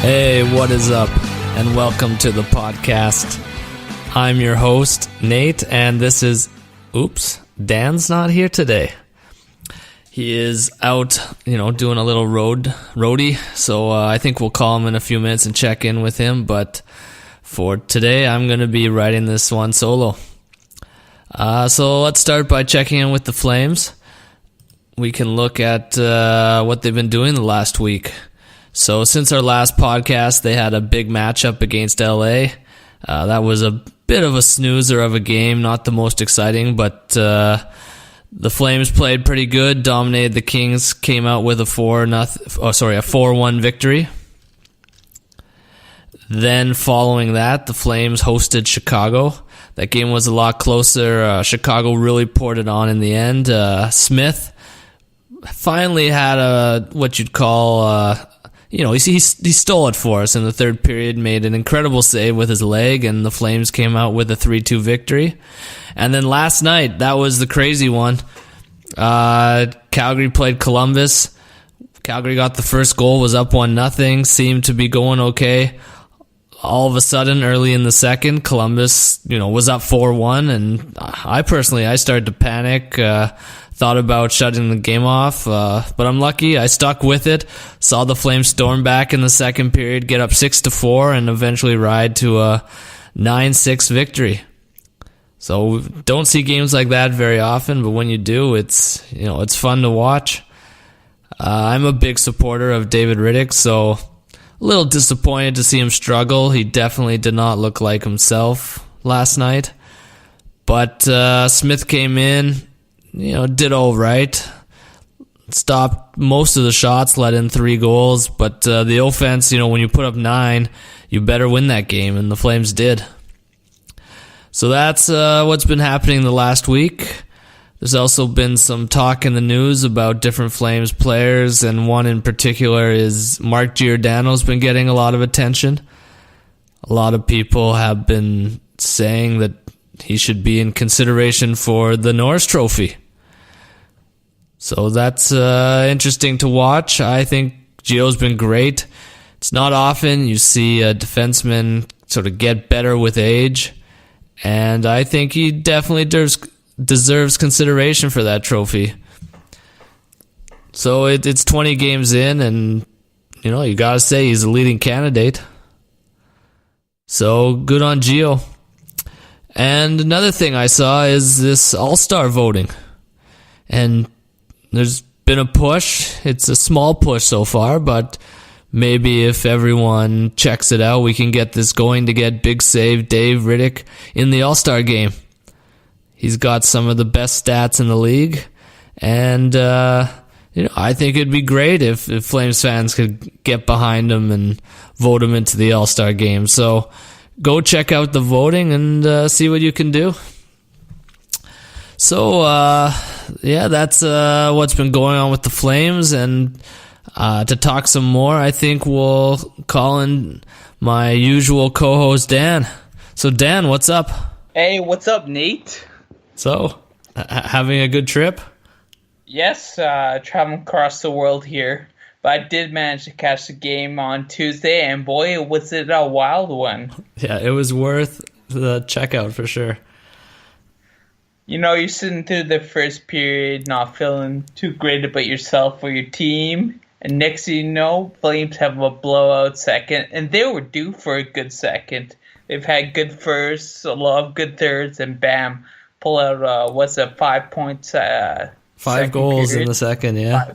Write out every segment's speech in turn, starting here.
Hey, what is up? And welcome to the podcast. I'm your host, Nate, and this is... Oops, Dan's not here today. He is out, doing a little roadie, so I think we'll call him in a few minutes and check in with him, but for today, I'm going to be writing this one solo. So let's start by checking in with the Flames. We can look at what they've been doing the last week. So since our last podcast, they had a big matchup against LA. That was a bit of a snoozer of a game, not the most exciting, but the Flames played pretty good, dominated the Kings, came out with a 4-1 victory. Then following that, the Flames hosted Chicago. That game was a lot closer. Chicago really poured it on in the end. Smith finally had what you'd call... he stole it for us in the third period, made an incredible save with his leg, and the Flames came out with a 3-2 victory. And then last night, that was the crazy one. Calgary played Columbus. Calgary got the first goal, was up 1-0, seemed to be going okay. All of a sudden, early in the second, Columbus, was up 4-1, and I started to panic. Thought about shutting the game off, but I'm lucky. I stuck with it. Saw the Flames storm back in the second period, get up 6-4, and eventually ride to a 9-6 victory. So don't see games like that very often, but when you do, it's fun to watch. I'm a big supporter of David Riddick, so a little disappointed to see him struggle. He definitely did not look like himself last night. But Smith came in, did all right. Stopped most of the shots, let in 3 goals. But the offense, when you put up 9, you better win that game, and the Flames did. So that's what's been happening the last week. There's also been some talk in the news about different Flames players, and one in particular is Mark Giordano's been getting a lot of attention. A lot of people have been saying that he should be in consideration for the Norris Trophy. So that's interesting to watch. I think Gio's been great. It's not often you see a defenseman sort of get better with age, and I think he definitely deserves consideration for that trophy. So it's 20 games in, and you gotta say he's a leading candidate. So good on Gio. And another thing I saw is this All-Star voting. And there's been a push. It's a small push so far, but maybe if everyone checks it out, we can get this going to get Big Save Dave Riddick in the All-Star game. He's got some of the best stats in the league, and I think it'd be great if Flames fans could get behind him and vote him into the All-Star game. So go check out the voting and see what you can do. So that's what's been going on with the Flames, and to talk some more, I think we'll call in my usual co-host Dan. So Dan, what's up? Hey, what's up, Nate? So, having a good trip? Yes, traveling across the world here. But I did manage to catch the game on Tuesday, and boy, was it a wild one. Yeah, it was worth the checkout for sure. You're sitting through the first period not feeling too great about yourself or your team, and next thing you know, Flames have a blowout second, and they were due for a good second. They've had good firsts, a lot of good thirds, and bam, pull out, 5 points? 5 goals period. In the second, yeah.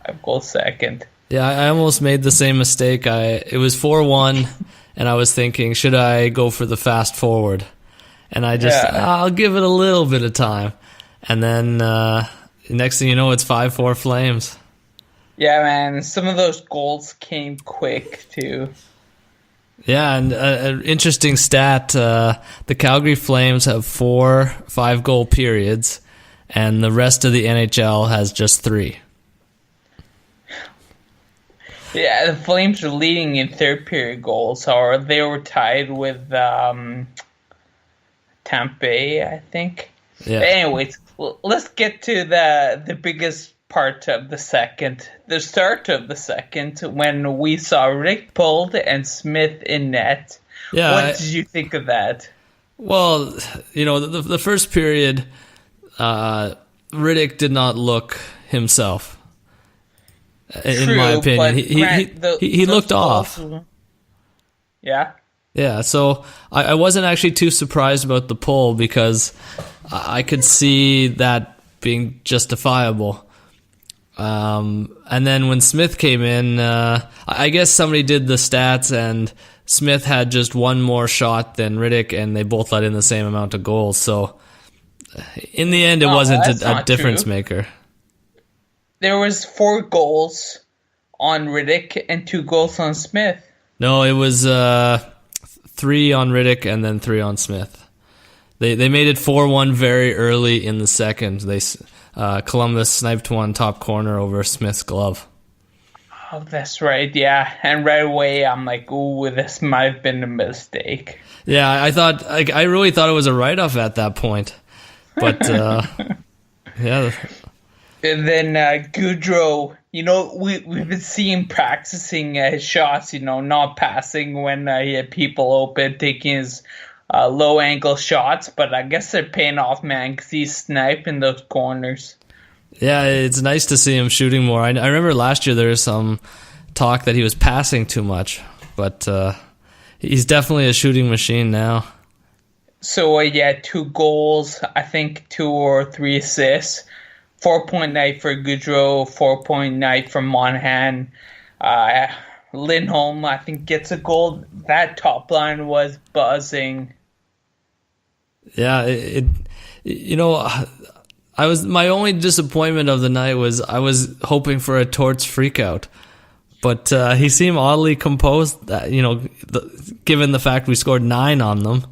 5 goals second. Yeah, I almost made the same mistake. It was 4-1, and I was thinking, should I go for the fast forward? And I'll give it a little bit of time. And then next thing you know, it's 5-4 Flames. Yeah, man, some of those goals came quick, too. Yeah, and an interesting stat, the Calgary Flames have 4 5-goal periods, and the rest of the NHL has just 3. Yeah, the Flames are leading in third period goals, or they were tied with Tampa Bay, I think. Yeah. But anyways, let's get to the biggest part of the second, the start of the second, when we saw Rick pulled and Smith in net. Yeah, What did you think of that? Well, the first period, Riddick did not look himself. In my opinion, he looked off. Yeah. Yeah, so I wasn't actually too surprised about the pull because I could see that being justifiable. And then when Smith came in, I guess somebody did the stats and Smith had just one more shot than Riddick and they both let in the same amount of goals. So in the end, it wasn't a difference maker. There was 4 goals on Riddick and 2 goals on Smith. No, it was 3 on Riddick and then 3 on Smith. They made it 4-1 very early in the second. Columbus sniped one top corner over Smith's glove. Oh, that's right, yeah. And right away, I'm like, ooh, this might have been a mistake. Yeah, I really thought it was a write-off at that point. But, yeah. And then Goudreau, we've been seeing practicing his shots, not passing when he had people open, taking his low-angle shots. But I guess they're paying off, man, because he's sniping those corners. Yeah, it's nice to see him shooting more. I remember last year there was some talk that he was passing too much, but he's definitely a shooting machine now. So, 2 goals, I think 2 or 3 assists. 4-point night for Goudreau, 4-point night for Monahan. Lindholm, I think, gets a goal. That top line was buzzing. Yeah, my only disappointment of the night was I was hoping for a Torts freakout, but he seemed oddly composed. Given the fact we scored 9 on them.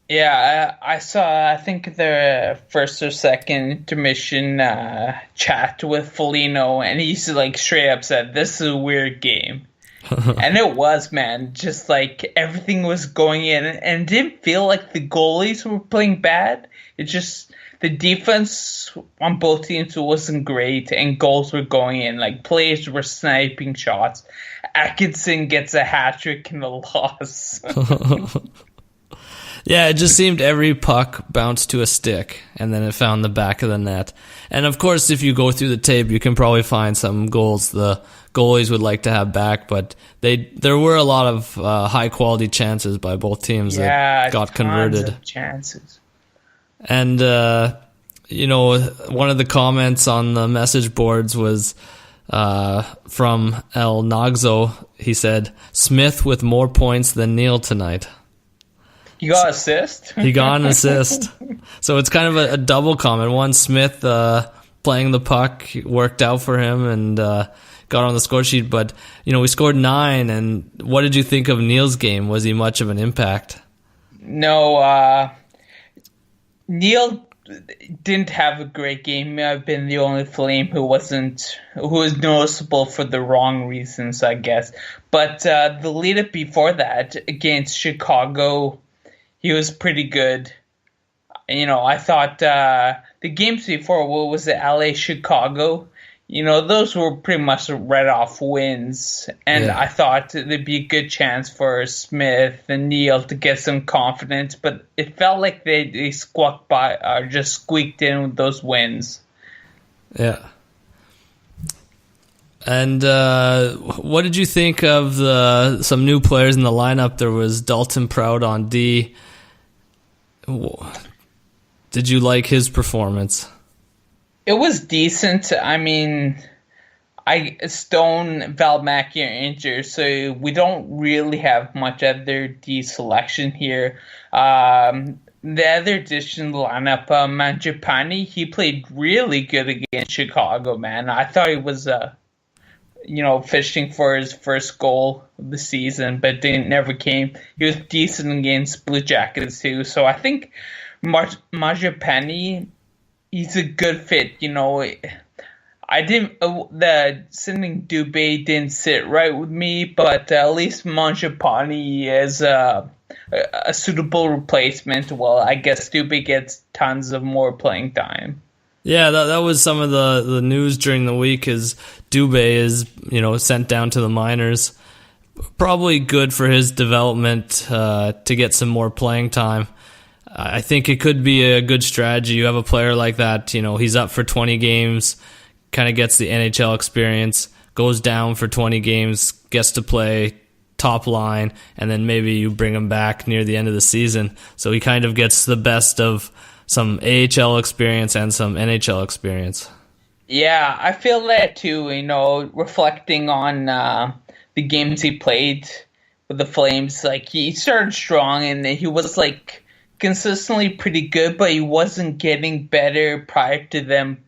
Yeah, I saw. I think the first or second intermission chat with Foligno, and he's like straight up said, "This is a weird game," and it was, man. Just like everything was going in, and it didn't feel like the goalies were playing bad. It just. The defense on both teams wasn't great, and goals were going in. Like, players were sniping shots. Atkinson gets a hat trick in the loss. Yeah, it just seemed every puck bounced to a stick, and then it found the back of the net. And of course, if you go through the tape, you can probably find some goals the goalies would like to have back, but there were a lot of high-quality chances by both teams that got converted. Of chances. And, one of the comments on the message boards was from El Nagzo. He said, Smith with more points than Neil tonight. He got an assist? He got an assist. So it's kind of a double comment. One, Smith playing the puck worked out for him and got on the score sheet. But, we scored 9. And what did you think of Neil's game? Was he much of an impact? No, Neil didn't have a great game. I've been the only Flame who was noticeable for the wrong reasons, I guess. But the lead up before that against Chicago, he was pretty good. I thought the games before, what was it, LA, Chicago? Those were pretty much right-off wins. And I thought there'd be a good chance for Smith and Neil to get some confidence. But it felt like they squawked by or just squeaked in with those wins. Yeah. And what did you think of some new players in the lineup? There was Dalton Prout on D. Did you like his performance? It was decent. I mean, Stone, Valmack are injured, so we don't really have much other D selection here. The other addition to the lineup, Mangiapane, he played really good against Chicago, man. I thought he was, fishing for his first goal of the season, but it never came. He was decent against Blue Jackets, too. So I think Mangiapane, he's a good fit, the sending Dubé didn't sit right with me, but at least Mangiapane is a suitable replacement. Well, I guess Dubé gets tons of more playing time. Yeah, that was some of the news during the week. Is Dubé is sent down to the minors. Probably good for his development to get some more playing time. I think it could be a good strategy. You have a player like that, he's up for 20 games, kind of gets the NHL experience, goes down for 20 games, gets to play top line, and then maybe you bring him back near the end of the season. So he kind of gets the best of some AHL experience and some NHL experience. Yeah, I feel that too, reflecting on the games he played with the Flames. Like, he started strong and he was like consistently pretty good, but he wasn't getting better prior to them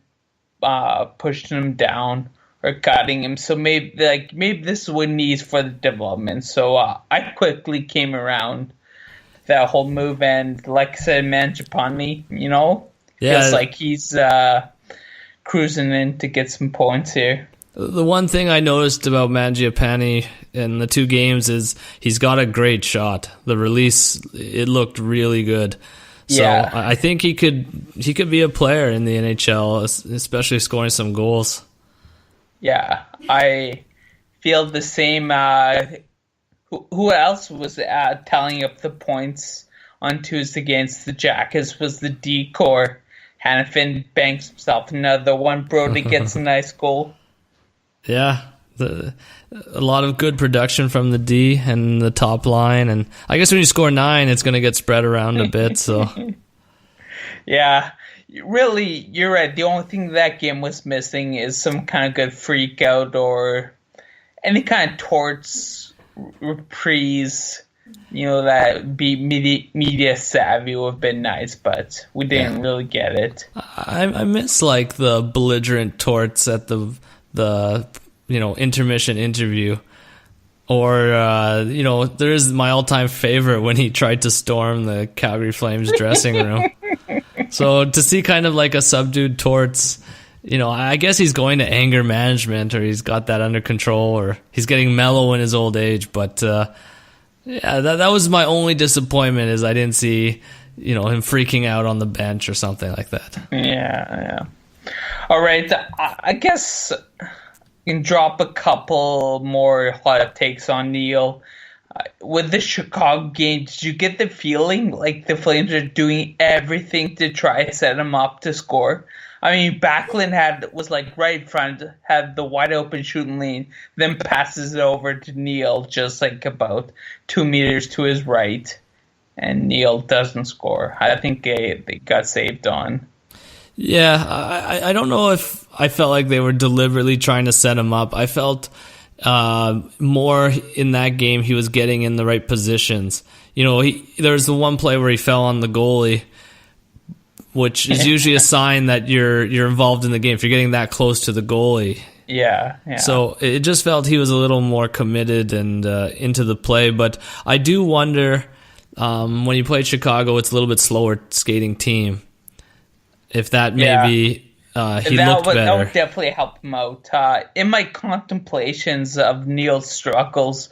pushing him down or cutting him. So maybe this is what he needs for the development. So I quickly came around that whole move, and like I said, Mangiapane, feels like he's cruising in to get some points here. The one thing I noticed about Mangiapane in the 2 games is he's got a great shot. The release, it looked really good. So yeah. I think he could be a player in the NHL, especially scoring some goals. Yeah, I feel the same. Who else was tallying up the points on Tuesday against the Jackets was the D-core. Hanifin banks himself another one. Brody gets a nice goal. Yeah, a lot of good production from the D and the top line. And I guess when you score 9, it's going to get spread around a bit. So, yeah, really, you're right. The only thing that game was missing is some kind of good freak out or any kind of torts reprise. That be media savvy would have been nice, but we didn't really get it. I miss like the belligerent torts at the intermission interview, or there's my all-time favorite when he tried to storm the Calgary Flames dressing room. So to see kind of like a subdued torts, I guess he's going to anger management, or he's got that under control, or he's getting mellow in his old age. But yeah, that was my only disappointment, is I didn't see him freaking out on the bench or something like that. Yeah. All right, I guess you can drop a couple more hot takes on Neil. With the Chicago game, did you get the feeling like the Flames are doing everything to try to set him up to score? I mean, Backlund was like right in front, had the wide open shooting lane, then passes it over to Neil just like about 2 meters to his right, and Neil doesn't score. I think they got saved on. Yeah, I don't know if I felt like they were deliberately trying to set him up. I felt more in that game he was getting in the right positions. There was the one play where he fell on the goalie, which is usually a sign that you're involved in the game if you're getting that close to the goalie. Yeah. So it just felt he was a little more committed and into the play. But I do wonder, when you played Chicago, it's a little bit slower skating team. If that maybe he looked better. That would definitely help him out. In my contemplations of Neil's struggles,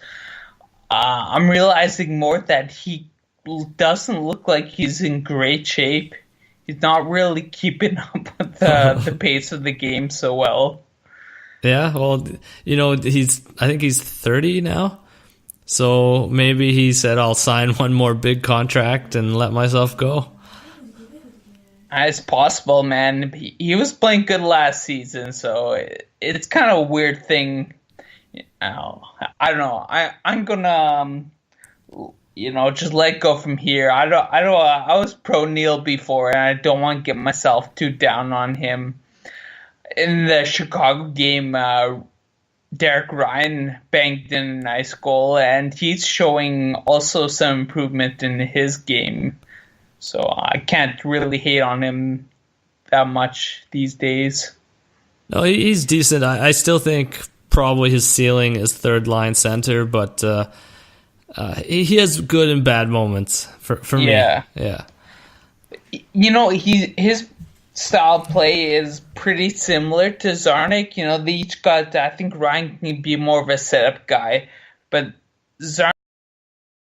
I'm realizing more that he doesn't look like he's in great shape. He's not really keeping up with the pace of the game so well. Yeah, well, I think he's 30 now. So maybe he said, I'll sign one more big contract and let myself go. It's possible, man. He was playing good last season, so it's kind of a weird thing. I don't know. I'm gonna, just let go from here. I was pro Neil before, and I don't want to get myself too down on him. In the Chicago game, Derek Ryan banged in a nice goal, and he's showing also some improvement in his game. So I can't really hate on him that much these days. No, he's decent. I still think probably his ceiling is third line center, but he has good and bad moments for me. Yeah. His style of play is pretty similar to Zarnik. They each got, I think Ryan can be more of a setup guy, but Zarnik